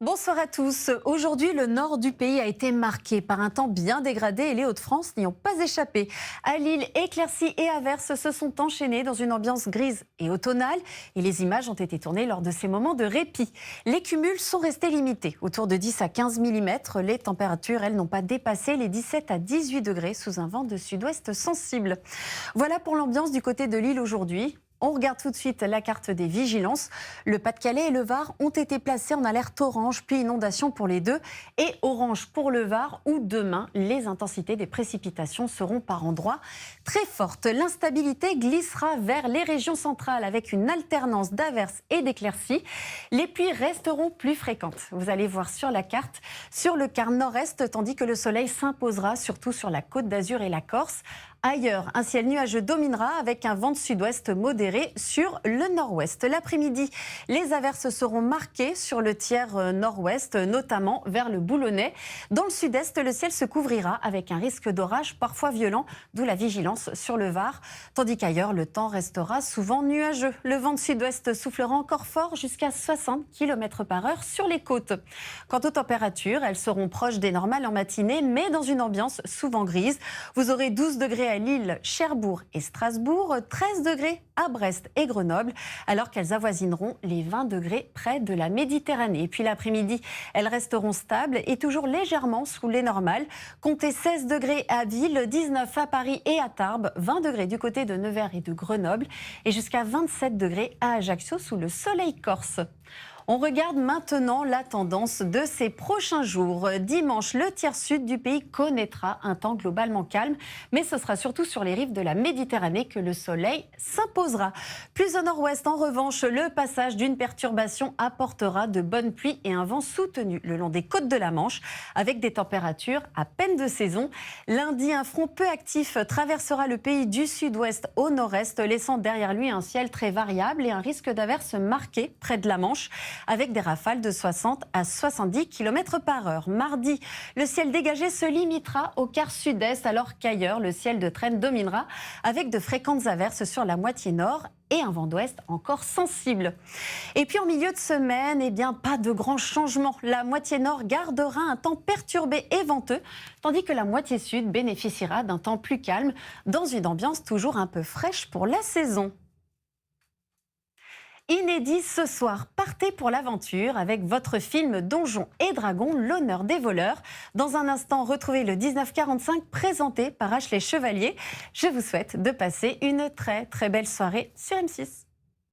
Bonsoir à tous. Aujourd'hui, le nord du pays a été marqué par un temps bien dégradé et les Hauts-de-France n'y ont pas échappé. À Lille, éclaircies et averses se sont enchaînées dans une ambiance grise et automnale et les images ont été tournées lors de ces moments de répit. Les cumuls sont restés limités, autour de 10 à 15 mm. Les températures, elles, n'ont pas dépassé les 17 à 18 degrés sous un vent de sud-ouest sensible. Voilà pour l'ambiance du côté de Lille aujourd'hui. On regarde tout de suite la carte des vigilances. Le Pas-de-Calais et le Var ont été placés en alerte orange, puis inondation pour les deux, et orange pour le Var, où demain, les intensités des précipitations seront par endroits très fortes. L'instabilité glissera vers les régions centrales avec une alternance d'averses et d'éclaircies. Les pluies resteront plus fréquentes. Vous allez voir sur la carte, sur le quart nord-est, tandis que le soleil s'imposera surtout sur la Côte d'Azur et la Corse. Ailleurs, un ciel nuageux dominera avec un vent de sud-ouest modéré sur le nord-ouest. L'après-midi, les averses seront marquées sur le tiers nord-ouest, notamment vers le Boulonnais. Dans le sud-est, le ciel se couvrira avec un risque d'orage parfois violent, d'où la vigilance sur le Var. Tandis qu'ailleurs, le temps restera souvent nuageux. Le vent de sud-ouest soufflera encore fort jusqu'à 60 km/h sur les côtes. Quant aux températures, elles seront proches des normales en matinée, mais dans une ambiance souvent grise. Vous aurez 12 degrés à Lille, Cherbourg et Strasbourg, 13 degrés à Brest et Grenoble, alors qu'elles avoisineront les 20 degrés près de la Méditerranée. Et puis l'après-midi, elles resteront stables et toujours légèrement sous les normales. Comptez 16 degrés à Ville, 19 à Paris et à Tarbes, 20 degrés du côté de Nevers et de Grenoble et jusqu'à 27 degrés à Ajaccio sous le soleil corse. On regarde maintenant la tendance de ces prochains jours. Dimanche, le tiers sud du pays connaîtra un temps globalement calme, mais ce sera surtout sur les rives de la Méditerranée que le soleil s'imposera. Plus au nord-ouest, en revanche, le passage d'une perturbation apportera de bonnes pluies et un vent soutenu le long des côtes de la Manche, avec des températures à peine de saison. Lundi, un front peu actif traversera le pays du sud-ouest au nord-est, laissant derrière lui un ciel très variable et un risque d'averse marqué près de la Manche, avec des rafales de 60 à 70 km/h. Mardi, le ciel dégagé se limitera au quart sud-est, alors qu'ailleurs, le ciel de traîne dominera, avec de fréquentes averses sur la moitié nord et un vent d'ouest encore sensible. Et puis en milieu de semaine, pas de grands changements. La moitié nord gardera un temps perturbé et venteux, tandis que la moitié sud bénéficiera d'un temps plus calme, dans une ambiance toujours un peu fraîche pour la saison. Inédit ce soir, partez pour l'aventure avec votre film Donjons et Dragons, l'honneur des voleurs. Dans un instant, retrouvez le 1945 présenté par Ashley Chevalier. Je vous souhaite de passer une très belle soirée sur M6.